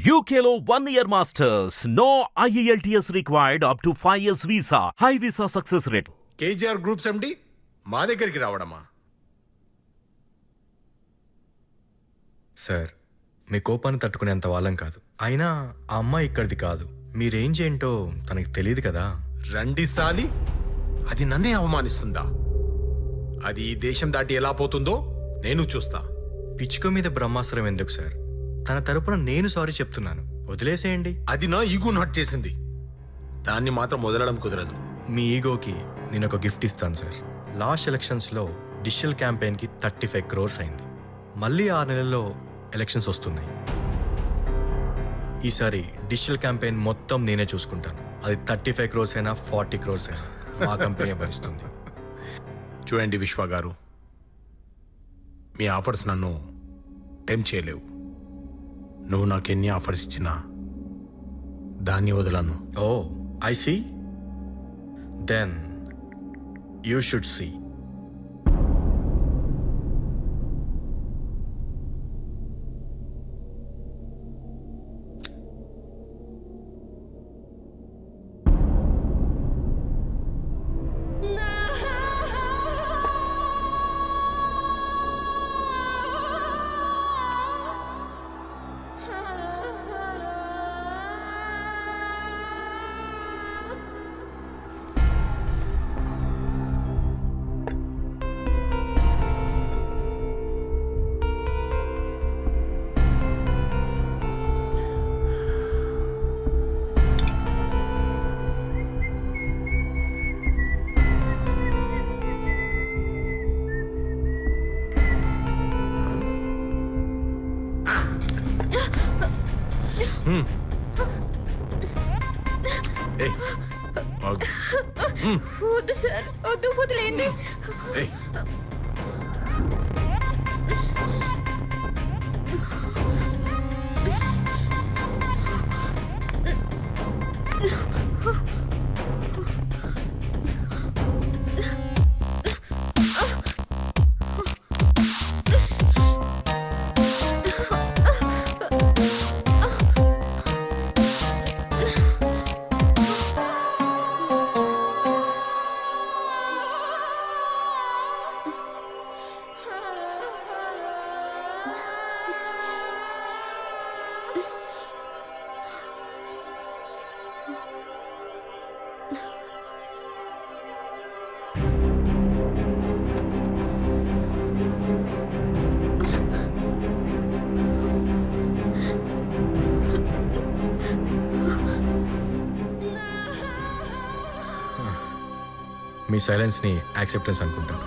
UKLO 1 year masters. No IELTS required up to 5 years visa. High visa success rate. KGR groups MD మా దగ్గరికి రావడమా? Sir, మీ కోపాన్ని తట్టుకునేంత వాళ్ళం కాదు. అయినా ఆ అమ్మాయి ఇక్కడిది కాదు. మీ రేంజ్ ఏంటో తనకి తెలియదు కదా. రండి సాలి, అది నన్నే అవమానిస్తుందా? అది ఈ దేశం దాటి ఎలా పోతుందో నేను చూస్తా. పిచ్చుక మీద బ్రహ్మాస్త్రం ఎందుకు సార్? తన తరపున నేను సారీ చెప్తున్నాను, వదిలేసేయండి. అది నా ఈగో నాట్ చేసింది, దాన్ని మాత్రం వదలడం కుదరదు. మీ ఈగోకి నేను ఒక గిఫ్ట్ ఇస్తాను సార్. లాస్ట్ ఎలక్షన్స్లో డిజిటల్ క్యాంపెయిన్కి 35 crores అయింది. మళ్ళీ 6 నెలల్లో ఎలక్షన్స్ వస్తున్నాయి. ఈసారి డిజిటల్ క్యాంపెయిన్ మొత్తం నేనే చూసుకుంటాను. అది 35 crores అయినా 40 crores అయినా మా కంపెనీ భరిస్తుంది. చూడండి విశ్వ గారు, మీ ఆఫర్స్ నన్ను టెంప్ట్ చేయలేవు. నువ్వు నాకు ఎన్ని ఆఫర్స్ ఇచ్చినా దాన్ని వదలను. Oh, I see. Then you should see. వద్దు సార్, వద్దు, వదిలేండి. మీ సైలెన్స్ని యాక్సెప్టెన్స్ అనుకుంటాను.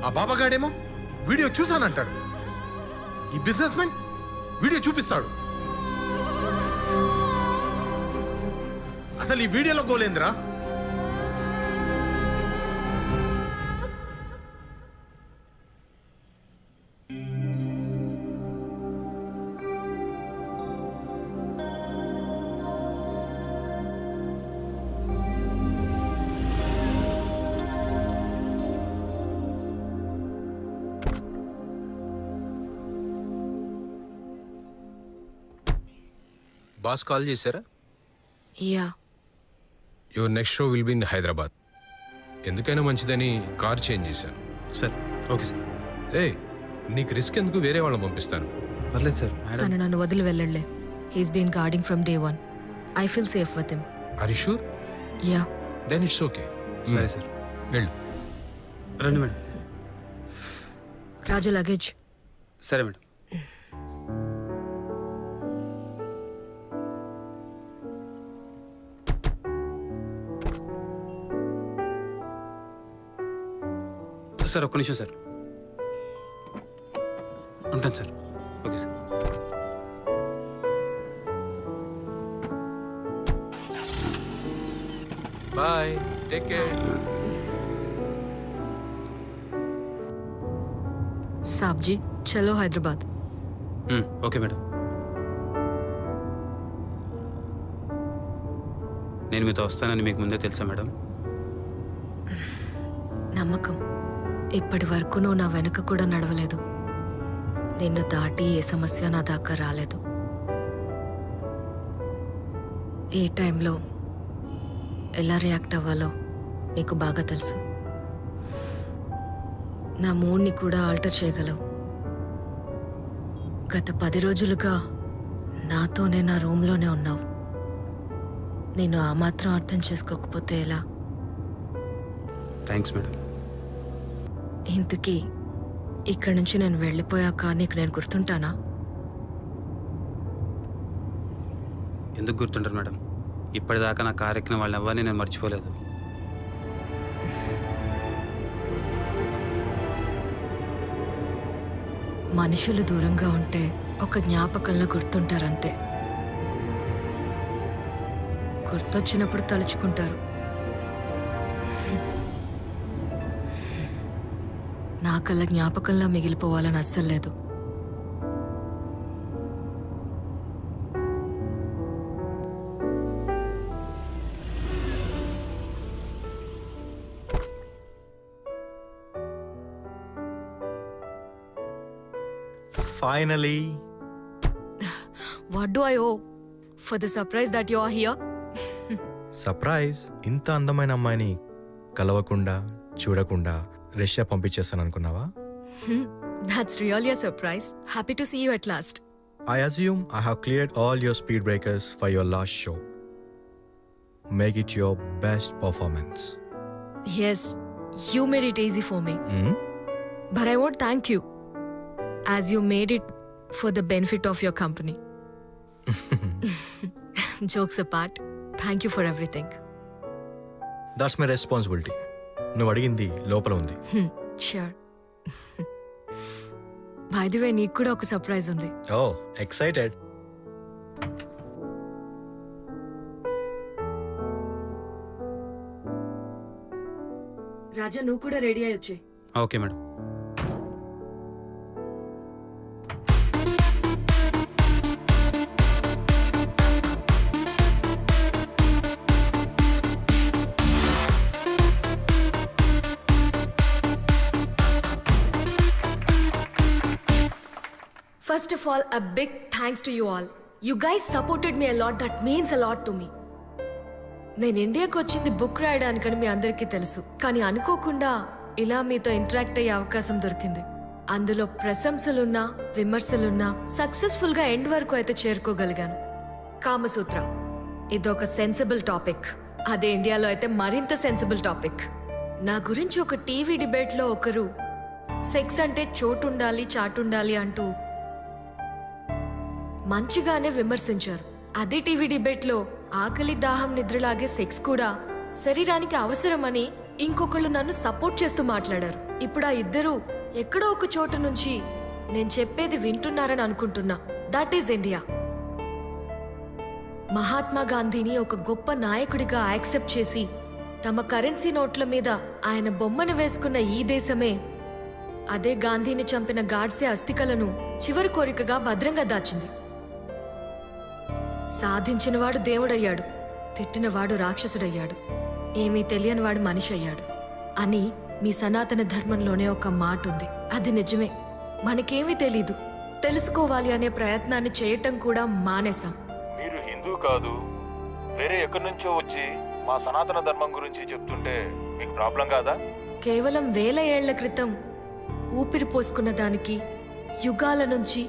ఆ బాబాగాడేమో వీడియో చూసానంటాడు. ఈ బిజినెస్ మ్యాన్ వీడియో చూపిస్తాడు. అసలు ఈ వీడియోలో గోలేంద్రా? బాస్ కాల్ చేశారా? Yeah, your next show will be in Hyderabad. ఎందుకైనా మంచిదని కార్ చేంజ్ చేశాను. Sir, okay sir. ఏయ్, నీకు రిస్క్ ఎందుకు? వేరే వాళ్ళని పంపిస్తాను. పర్లేదు సార్. తను నన్ను వదిలి వెళ్ళలే. He's been guarding from day 1. I feel safe with him. Are you sure? Yeah. Then it's okay. సరే సార్, వెళ్ళు. రండి మేడం. రాజు లగేజ్. సరే మేడం. సార్, ఒక్క నిమిషం సార్. ఉంటాను sir. Okay sir. Bye, take care. साहब जी, चलो हैदराबाद. Okay madam. నేను మీతో వస్తానని మీకు ముందే తెలుసా మేడం? నమ్మకం. ఇప్పటి వరకు నువ్వు నా వెనక కూడా నడవలేదు. నిన్ను దాటి ఏ సమస్య నా దాకా రాలేదు. ఏ టైంలో ఎలా రియాక్ట్ అవ్వాలో నీకు బాగా తెలుసు. నా మూడ్ని కూడా ఆల్టర్ చేయగలవు. గత 10 రోజులుగా నాతోనే నా రూమ్లోనే ఉన్నావు. నేను ఆ మాత్రం అర్థం చేసుకోకపోతే ఎలా? Thanks madam. ఇంతకీ ఇక్కడి నుంచి నేను వెళ్ళిపోయాక నీకు నేను గుర్తుంటానా? ఎందుకు గుర్తుంటారు మేడం? ఇప్పటిదాకా నా కారు ఎక్కిన వాళ్ళని ఎవరిని నేను మర్చిపోలేదు. మనుషులు దూరంగా ఉంటే ఒక జ్ఞాపకంలో గుర్తుంటారంతే. గుర్తొచ్చినప్పుడు తలుచుకుంటారు. నాకల్లా జ్ఞాపకంలా మిగిలిపోవాలని అస్సలు లేదు. Finally what do I owe for the surprise that you are here? Surprise. ఇంత అందమైన అమ్మాయిని కలవకుండా చూడకుండా రష్యా పంపించేస్తాను అనుకున్నావా? That's really a surprise. Happy to see you at last. I assume I have cleared all your speed breakers for your last show. Make it your best performance. Yes, you made it easy for me. But I won't thank you, as you made it for the benefit of your company. Jokes apart, thank you for everything. That's my responsibility. నువ్వు అడిగింది లోపల ఉంది. Sure. By the way, నీకు కూడా ఒక surprise ఉంది. Oh, excited. రాజా, నువ్వు కూడా రెడీ అయ్యి వచ్చే. Okay madam. First of all, a big thanks to you all. You guys supported me a lot. That means a lot to me. నేను ఇండియాకి వచ్చింది బుక్ రాయడానికని మీ అందరికీ తెలుసు. కానీ అనుకోకుండా ఇలా మీతో ఇంటరాక్ట్ అయ్యే అవకాశం దొరికింది. అందులో ప్రశంసలున్నా విమర్శలున్నా సక్సెస్ఫుల్గా ఎండ్ వరకు అయితే చేరుకోగలిగాను. కామసూత్ర ఇదొక సెన్సిబుల్ టాపిక్. అదే ఇండియాలో అయితే మరింత సెన్సిబుల్ టాపిక్. నా గురించి ఒక టీవీ డిబేట్లో ఒకరు సెక్స్ అంటే చోటుండాలి చాటుండాలి అంటూ మంచిగానే విమర్శించారు. అదే టీవీ డిబేట్లో ఆకలి దాహం నిద్రలాగే సెక్స్ కూడా శరీరానికి అవసరమని ఇంకొకళ్ళు నన్ను సపోర్ట్ చేస్తూ మాట్లాడారు. ఇప్పుడు ఆ ఇద్దరు ఎక్కడో ఒక చోట నుంచి నేను చెప్పేది వింటున్నారని అనుకుంటున్నా. That is India. మహాత్మా గాంధీని ఒక గొప్ప నాయకుడిగా యాక్సెప్ట్ చేసి తమ కరెన్సీ నోట్ల మీద ఆయన బొమ్మను వేసుకున్న ఈ దేశమే అదే గాంధీని చంపిన గాడ్సే అస్థికలను చివరి కోరికగా భద్రంగా దాచింది. సాధించినవాడు దేవుడయ్యాడు, తిట్టినవాడు రాక్షసుడయ్యాడు, ఏమీ తెలియనివాడు మనిషి అయ్యాడు అని మీ సనాతన ధర్మంలోనే ఒక మాట ఉంది. అది నిజమే. మనకేమీ తెలీదు, తెలుసుకోవాలి అనే ప్రయత్నాన్ని చేయటం కూడా మానేశాం. మీరు హిందూ కాదు, వేరే ఎక్కడి నుంచో వచ్చి మా సనాతన ధర్మం గురించి చెప్తుంటే మీకు ప్రాబ్లం కాదా? కేవలం 1000 ఏళ్ల క్రితం ఊపిరి పోసుకున్న దానికి యుగాల నుంచి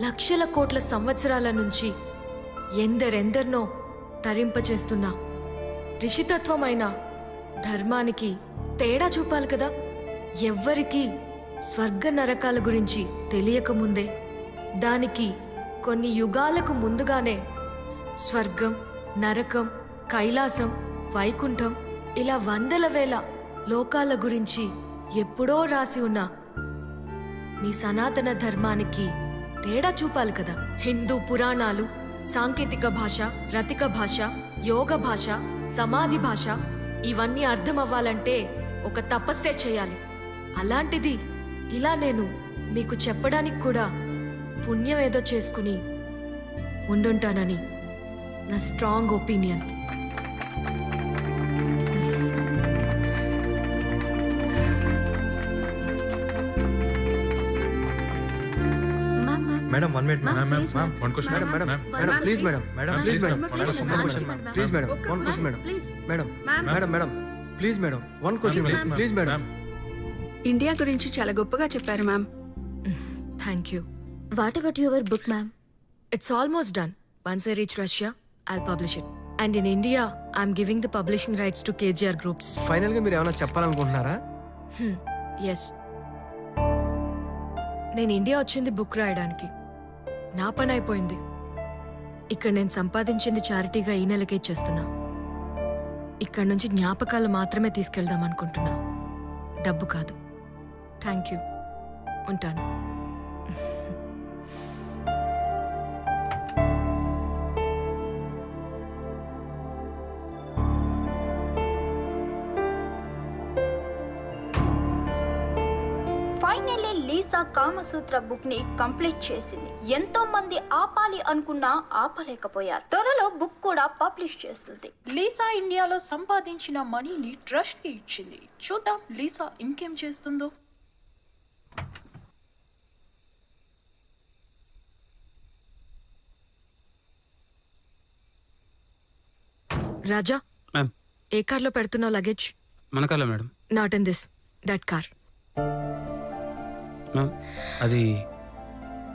లక్షల కోట్ల సంవత్సరాల నుంచి ఎందరెందరినో తరింపచేస్తున్న ఋషితత్వమైన ధర్మానికి తేడా చూపాలి కదా. ఎవ్వరికీ స్వర్గ నరకాల గురించి తెలియకముందే దానికి కొన్ని యుగాలకు ముందుగానే స్వర్గం, నరకం, కైలాసం, వైకుంఠం ఇలా వందల వేల లోకాల గురించి ఎప్పుడో రాసి ఉన్న మీ సనాతన ధర్మానికి తేడా చూపాలి కదా. హిందూ పురాణాలు, సాంకేతిక భాష, రతిక భాష, యోగ భాష, సమాధి భాష ఇవన్నీ అర్థం అవ్వాలంటే ఒక తపస్సే చేయాలి. అలాంటిది ఇలా నేను మీకు చెప్పడానికి కూడా పుణ్యం ఏదో చేసుకుని ఉండుంటానని నా strong opinion. Madam 1 minute madam. One question madam madam madam please madam madam please madam please madam 1 question madam madam madam madam please madam 1 question please madam. India గురించి చాలా గొప్పగా చెప్పారు ma'am. Thank you. What about your book ma'am? It's almost done. Once I reach Russia, I'll publish it. And in India, I'm giving the publishing rights to KGR Groups. Final గా మీరు ఏమైనా చెప్పాలనుకుంటున్నారా? Yes. నేను India వచ్చింది book రాయడానికి. నా పని అయిపోయింది. ఇక్కడ నేను సంపాదించింది చారిటీగా ఈ నెలకే ఇచ్చేస్తున్నా. ఇక్కడ నుంచి జ్ఞాపకాలు మాత్రమే తీసుకెళ్దాం అనుకుంటున్నా, డబ్బు కాదు. Thank you. ఉంటాను. ఫైనల్లీ లీసా కామసూత్ర బుక్ ని కంప్లీట్ చేసింది. ఎంతో మంది ఆపాలి అనుకున్నా ఆపలేకపోయారు. త్వరలో బుక్ కూడా పబ్లిష్ చేస్తుంది. లీసా ఇండియాలో సంపాదించిన మనీని ట్రస్ట్ కి ఇచ్చింది. చూద్దాం లీసా ఇంకేం చేస్తుందో. రాజా, మ్యామ్, ఏ కార్లో పెడుతున్నావు లగేజ్? మన కాలే madam. Not in this, that car. Ma'am, అది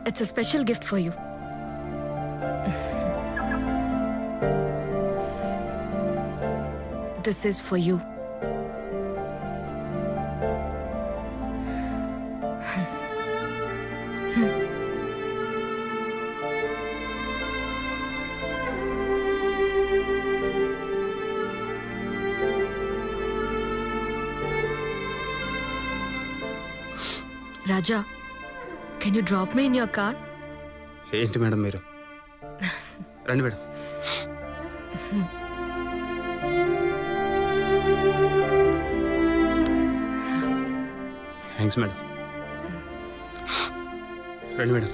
It's a special gift for you. This is for you. Raja, can you drop me in your car? ఏంటి మేడం మీరు? రండి మేడం. Thanks madam. రండి madam.